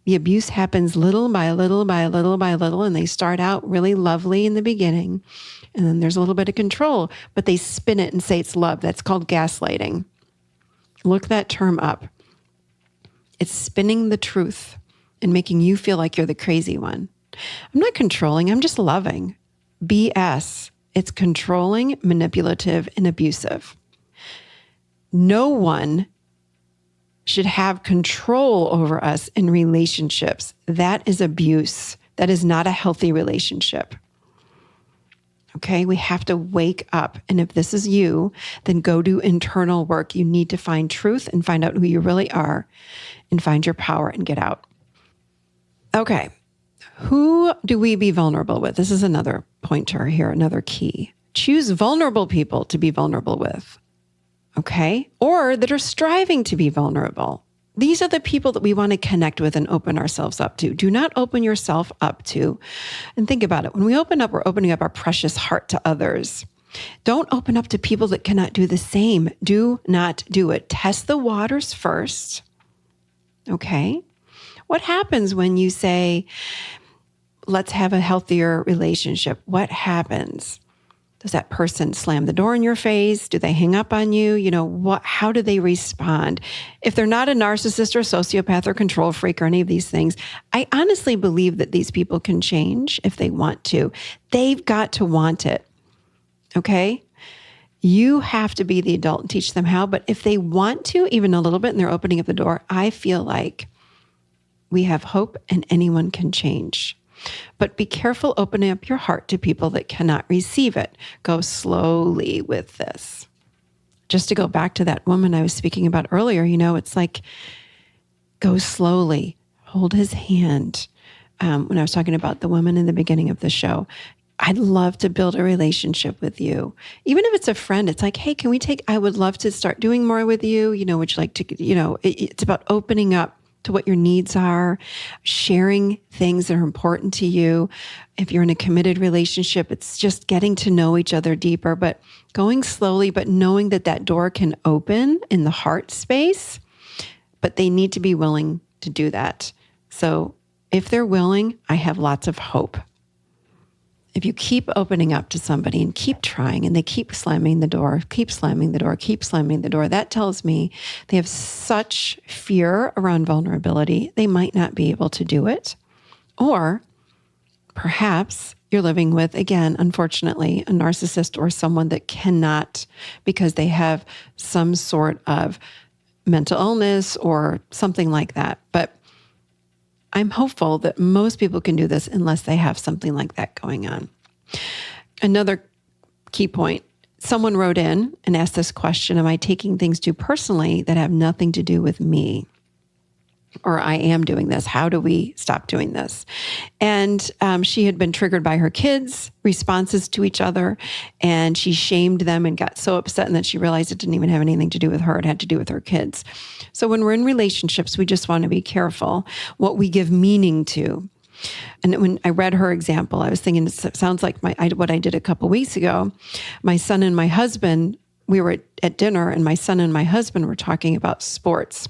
the abuse happens little by little by little by little, and they start out really lovely in the beginning. And then there's a little bit of control, but they spin it and say it's love. That's called gaslighting. Look that term up. It's spinning the truth and making you feel like you're the crazy one. I'm not controlling. I'm just loving. BS. It's controlling, manipulative, and abusive. No one should have control over us in relationships. That is abuse. That is not a healthy relationship. Okay, we have to wake up. And if this is you, then go do internal work. You need to find truth and find out who you really are and find your power and get out. Okay, who do we be vulnerable with? This is another pointer here, another key. Choose vulnerable people to be vulnerable with, okay? Or that are striving to be vulnerable. These are the people that we want to connect with and open ourselves up to. Do not open yourself up to, and think about it. When we open up, we're opening up our precious heart to others. Don't open up to people that cannot do the same. Do not do it. Test the waters first, okay? What happens when you say, let's have a healthier relationship? What happens? Does that person slam the door in your face? Do they hang up on you? How do they respond? If they're not a narcissist or sociopath or control freak or any of these things, I honestly believe that these people can change if they want to. They've got to want it. Okay? You have to be the adult and teach them how. But if they want to, even a little bit, and they're opening up the door, I feel like we have hope and anyone can change. But be careful opening up your heart to people that cannot receive it. Go slowly with this. Just to go back to that woman I was speaking about earlier, it's like, go slowly, hold his hand. When I was talking about the woman in the beginning of the show, I'd love to build a relationship with you. Even if it's a friend, it's like, hey, I would love to start doing more with you. Would you like to, it's about opening up to what your needs are, sharing things that are important to you. If you're in a committed relationship, it's just getting to know each other deeper, but going slowly, but knowing that that door can open in the heart space, but they need to be willing to do that. So if they're willing, I have lots of hope. If you keep opening up to somebody and keep trying and they keep slamming the door, that tells me they have such fear around vulnerability, they might not be able to do it. Or perhaps you're living with, again, unfortunately, a narcissist or someone that cannot because they have some sort of mental illness or something like that. But I'm hopeful that most people can do this unless they have something like that going on. Another key point, someone wrote in and asked this question, am I taking things too personally that have nothing to do with me? Or I am doing this. How do we stop doing this? And she had been triggered by her kids' responses to each other, and she shamed them and got so upset, and then she realized it didn't even have anything to do with her. It had to do with her kids. So when we're in relationships, we just want to be careful what we give meaning to. And when I read her example, I was thinking, it sounds like what I did a couple weeks ago. My son and my husband, we were at dinner, and my son and my husband were talking about sports.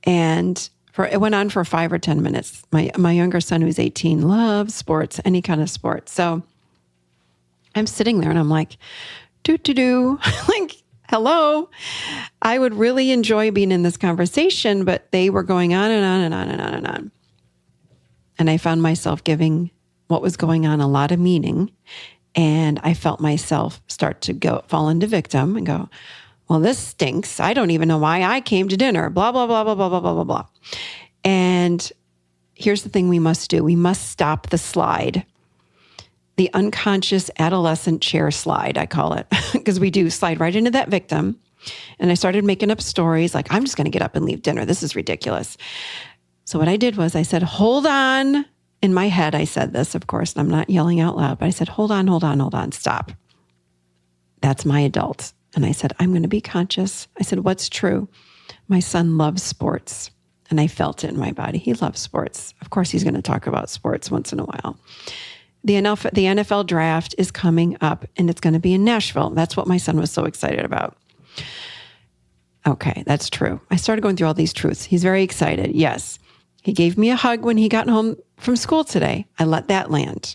And it went on for 5 or 10 minutes. My younger son, who's 18, loves sports, any kind of sport. So I'm sitting there and I'm like, like, hello. I would really enjoy being in this conversation, but they were going on and on and on and on and on. And I found myself giving what was going on a lot of meaning. And I felt myself start to fall into victim and go, well, this stinks. I don't even know why I came to dinner, blah, blah, blah, blah, blah, blah, blah, blah, blah. And here's the thing we must do. We must stop the slide, the unconscious adolescent chair slide, I call it, because we do slide right into that victim. And I started making up stories like, I'm just going to get up and leave dinner. This is ridiculous. So what I did was I said, hold on. In my head, I said this, of course, and I'm not yelling out loud, but I said, hold on, stop. That's my adult. And I said, I'm going to be conscious. I said, what's true? My son loves sports. And I felt it in my body. He loves sports. Of course, he's going to talk about sports once in a while. The NFL draft is coming up, and it's going to be in Nashville. That's what my son was so excited about. Okay, that's true. I started going through all these truths. He's very excited. Yes. He gave me a hug when he got home from school today. I let that land.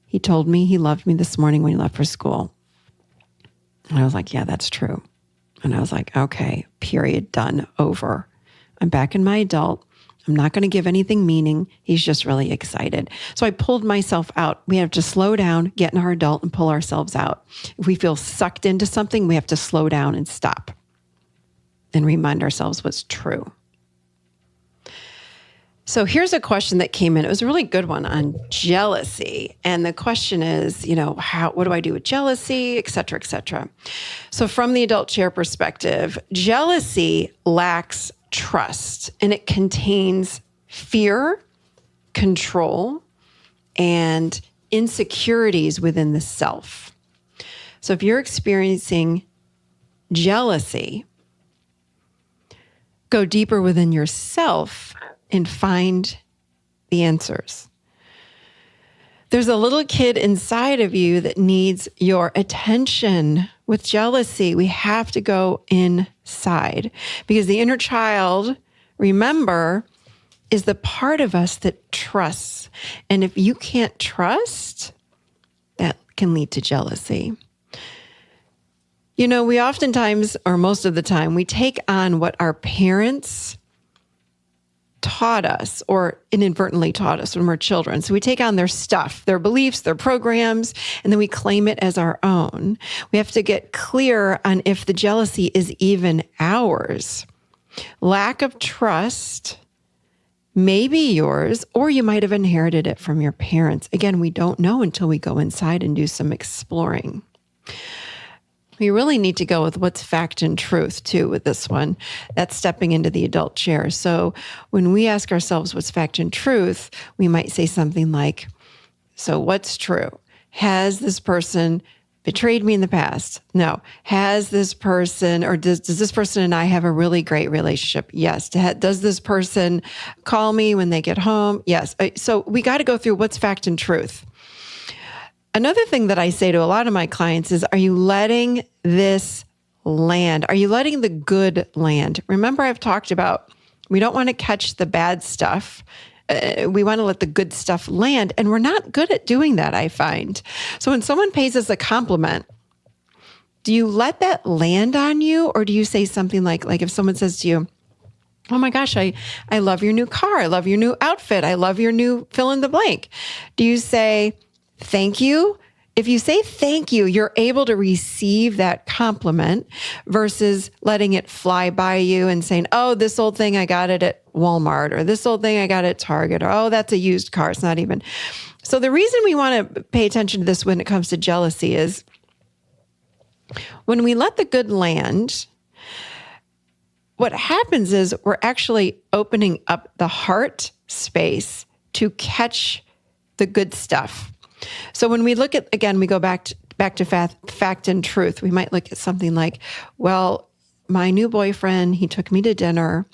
He told me he loved me this morning when he left for school. And I was like, yeah, that's true. And I was like, okay, period, done, over. I'm back in my adult. I'm not going to give anything meaning. He's just really excited. So I pulled myself out. We have to slow down, get in our adult, and pull ourselves out. If we feel sucked into something, we have to slow down and stop and remind ourselves what's true. So here's a question that came in. It was a really good one on jealousy. And the question is, what do I do with jealousy, et cetera, et cetera. So from the adult chair perspective, jealousy lacks trust, and it contains fear, control, and insecurities within the self. So if you're experiencing jealousy, go deeper within yourself and find the answers. There's a little kid inside of you that needs your attention. With jealousy, we have to go inside because the inner child, remember, is the part of us that trusts. And if you can't trust, that can lead to jealousy. We oftentimes, or most of the time, we take on what our parents taught us or inadvertently taught us when we're children. So we take on their stuff, their beliefs, their programs, and then we claim it as our own. We have to get clear on if the jealousy is even ours. Lack of trust may be yours, or you might have inherited it from your parents. Again, we don't know until we go inside and do some exploring. We really need to go with what's fact and truth too with this one. That's stepping into the adult chair. So when we ask ourselves what's fact and truth, we might say something like, so what's true? Has this person betrayed me in the past? No. Has this person, or does this person and I have a really great relationship? Yes. Does this person call me when they get home? Yes. So we got to go through what's fact and truth. Another thing that I say to a lot of my clients is, are you letting this land? Are you letting the good land? Remember, I've talked about, we don't want to catch the bad stuff. We want to let the good stuff land. And we're not good at doing that, I find. So when someone pays us a compliment, do you let that land on you? Or do you say something like if someone says to you, oh my gosh, I love your new car. I love your new outfit. I love your new fill in the blank. Do you say, thank you? If you say thank you, you're able to receive that compliment versus letting it fly by you and saying, oh, this old thing, I got it at Walmart, or this old thing I got at Target, or oh, that's a used car. It's not even. So the reason we want to pay attention to this when it comes to jealousy is when we let the good land, what happens is we're actually opening up the heart space to catch the good stuff. So when we look at, again, we go back to fact and truth. We might look at something like, well, my new boyfriend, he took me to dinner.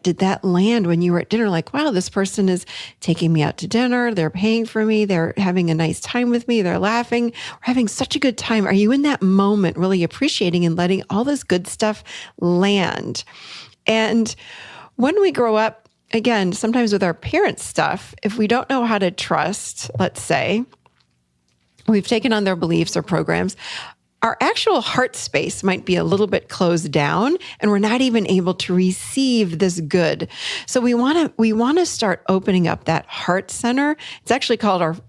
Did that land when you were at dinner? Like, wow, this person is taking me out to dinner. They're paying for me. They're having a nice time with me. They're laughing. We're having such a good time. Are you in that moment really appreciating and letting all this good stuff land? And when we grow up, again, sometimes with our parents' stuff, if we don't know how to trust, let's say, we've taken on their beliefs or programs, our actual heart space might be a little bit closed down and we're not even able to receive this good. So we want to start opening up that heart center. It's actually called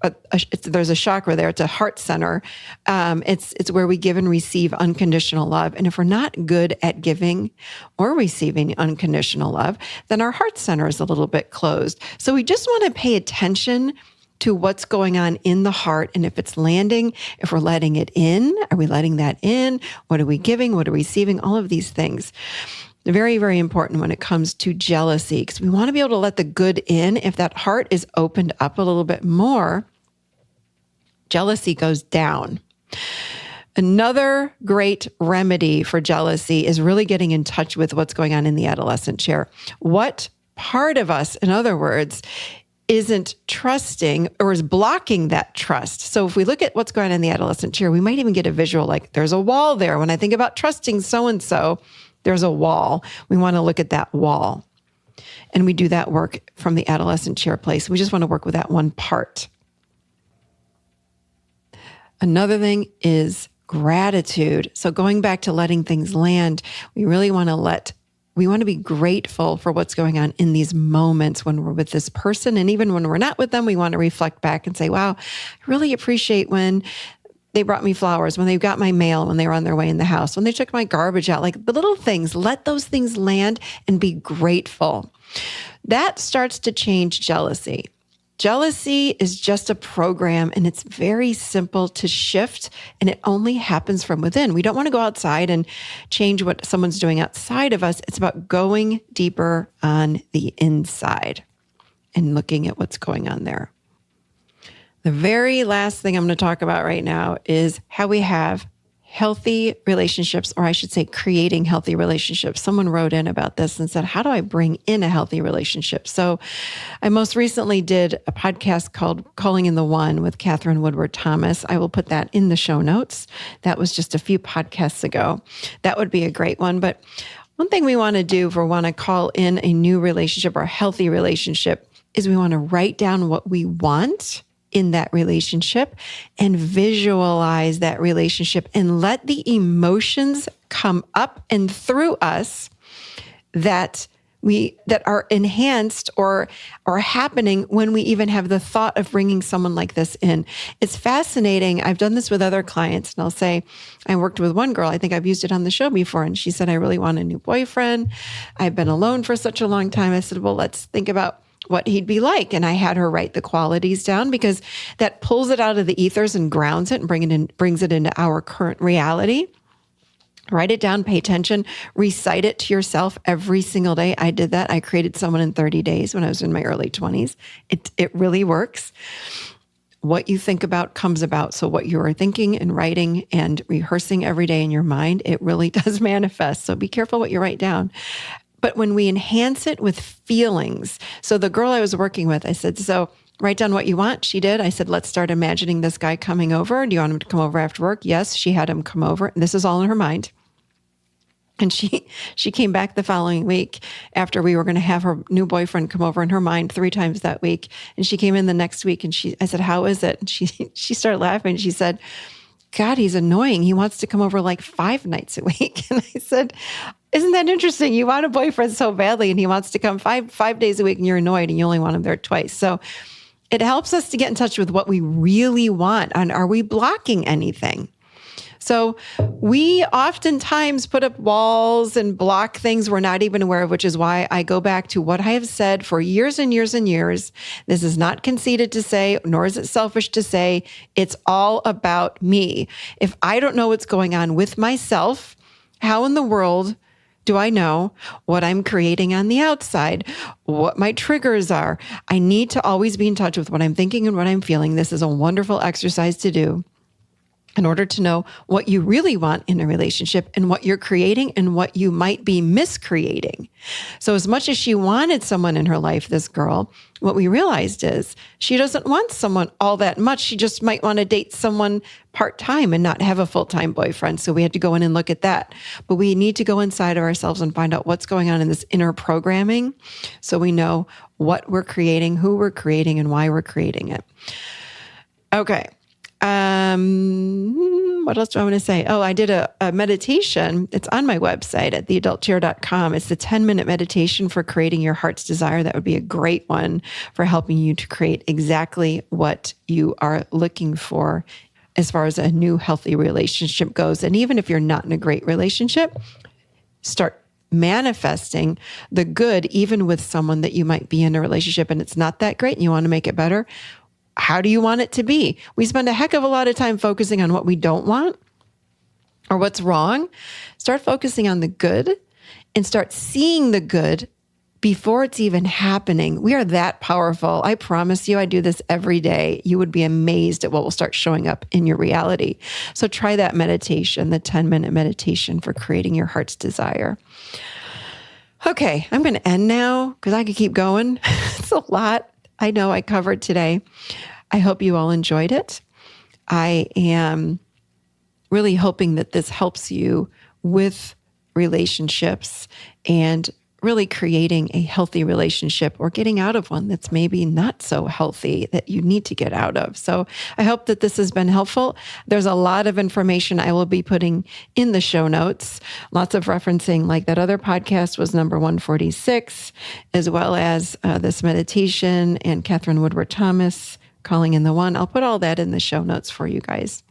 there's a chakra there. It's a heart center. It's where we give and receive unconditional love. And if we're not good at giving or receiving unconditional love, then our heart center is a little bit closed. So we just want to pay attention to what's going on in the heart. And if it's landing, if we're letting it in, are we letting that in? What are we giving? What are we receiving? All of these things. Very, very important when it comes to jealousy, because we want to be able to let the good in. If that heart is opened up a little bit more, jealousy goes down. Another great remedy for jealousy is really getting in touch with what's going on in the adolescent chair. What part of us, in other words, isn't trusting or is blocking that trust. So if we look at what's going on in the adolescent chair, we might even get a visual like there's a wall there. When I think about trusting so-and-so, there's a wall. We want to look at that wall. And we do that work from the adolescent chair place. We just want to work with that one part. Another thing is gratitude. So going back to letting things land, we really want to be grateful for what's going on in these moments when we're with this person. And even when we're not with them, we want to reflect back and say, wow, I really appreciate when they brought me flowers, when they got my mail, when they were on their way in the house, when they took my garbage out, like the little things, let those things land and be grateful. That starts to change jealousy. Jealousy is just a program and it's very simple to shift and it only happens from within. We don't want to go outside and change what someone's doing outside of us. It's about going deeper on the inside and looking at what's going on there. The very last thing I'm going to talk about right now is how we have healthy relationships, or I should say creating healthy relationships. Someone wrote in about this and said, how do I bring in a healthy relationship? So I most recently did a podcast called Calling in the One with Catherine Woodward Thomas. I will put that in the show notes. That was just a few podcasts ago. That would be a great one. But one thing we want to do if we want to call in a new relationship or a healthy relationship is we want to write down what we want in that relationship and visualize that relationship and let the emotions come up and through us that are enhanced or happening when we even have the thought of bringing someone like this in. It's fascinating. I've done this with other clients and I'll say, I worked with one girl, I think I've used it on the show before, and she said, I really want a new boyfriend. I've been alone for such a long time. I said, well, let's think about what he'd be like. And I had her write the qualities down because that pulls it out of the ethers and grounds it and brings it into our current reality. Write it down, pay attention, recite it to yourself every single day. I did that. I created someone in 30 days when I was in my early 20s. It really works. What you think about comes about. So what you are thinking and writing and rehearsing every day in your mind, it really does manifest. So be careful what you write down. But when we enhance it with feelings, so the girl I was working with, I said, so write down what you want. She did. I said, let's start imagining this guy coming over. Do you want him to come over after work? Yes, she had him come over. And this is all in her mind. And she came back the following week after we were going to have her new boyfriend come over in her mind 3 times that week. And she came in the next week and I said, how is it? And she started laughing. She said, God, he's annoying. He wants to come over like 5 nights a week. And I said, isn't that interesting? You want a boyfriend so badly and he wants to come five days a week and you're annoyed and you only want him there twice. So it helps us to get in touch with what we really want. And are we blocking anything? So we oftentimes put up walls and block things we're not even aware of, which is why I go back to what I have said for years and years and years. This is not conceited to say, nor is it selfish to say. It's all about me. If I don't know what's going on with myself, how in the world do I know what I'm creating on the outside, what my triggers are? I need to always be in touch with what I'm thinking and what I'm feeling. This is a wonderful exercise to do in order to know what you really want in a relationship and what you're creating and what you might be miscreating. So as much as she wanted someone in her life, this girl, what we realized is she doesn't want someone all that much. She just might want to date someone part-time and not have a full-time boyfriend. So we had to go in and look at that. But we need to go inside of ourselves and find out what's going on in this inner programming so we know what we're creating, who we're creating, and why we're creating it. Okay. What else do I want to say? Oh, I did a meditation. It's on my website at theadultchair.com. It's the 10-minute meditation for creating your heart's desire. That would be a great one for helping you to create exactly what you are looking for as far as a new healthy relationship goes. And even if you're not in a great relationship, start manifesting the good, even with someone that you might be in a relationship and it's not that great and you want to make it better. How do you want it to be? We spend a heck of a lot of time focusing on what we don't want or what's wrong. Start focusing on the good and start seeing the good before it's even happening. We are that powerful. I promise you, I do this every day. You would be amazed at what will start showing up in your reality. So try that meditation, the 10-minute meditation for creating your heart's desire. Okay, I'm going to end now because I could keep going. It's a lot I know I covered today. I hope you all enjoyed it. I am really hoping that this helps you with relationships and really creating a healthy relationship or getting out of one that's maybe not so healthy that you need to get out of. So I hope that this has been helpful. There's a lot of information I will be putting in the show notes, lots of referencing, like that other podcast was number 146, as well as this meditation and Catherine Woodward Thomas, Calling in the One. I'll put all that in the show notes for you guys,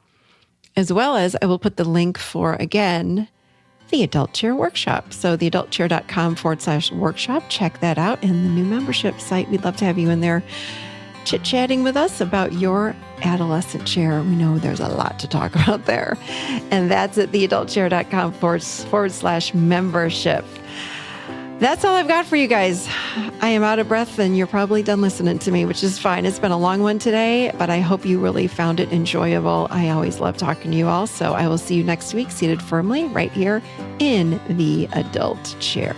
as well as I will put the link for, again, the Adult Chair Workshop. So theadultchair.com/workshop. Check that out. And the new membership site. We'd love to have you in there chit-chatting with us about your adolescent chair. We know there's a lot to talk about there. And that's at theadultchair.com/membership. That's all I've got for you guys. I am out of breath and you're probably done listening to me, which is fine. It's been a long one today, but I hope you really found it enjoyable. I always love talking to you all. So I will see you next week, seated firmly right here in the Adult Chair.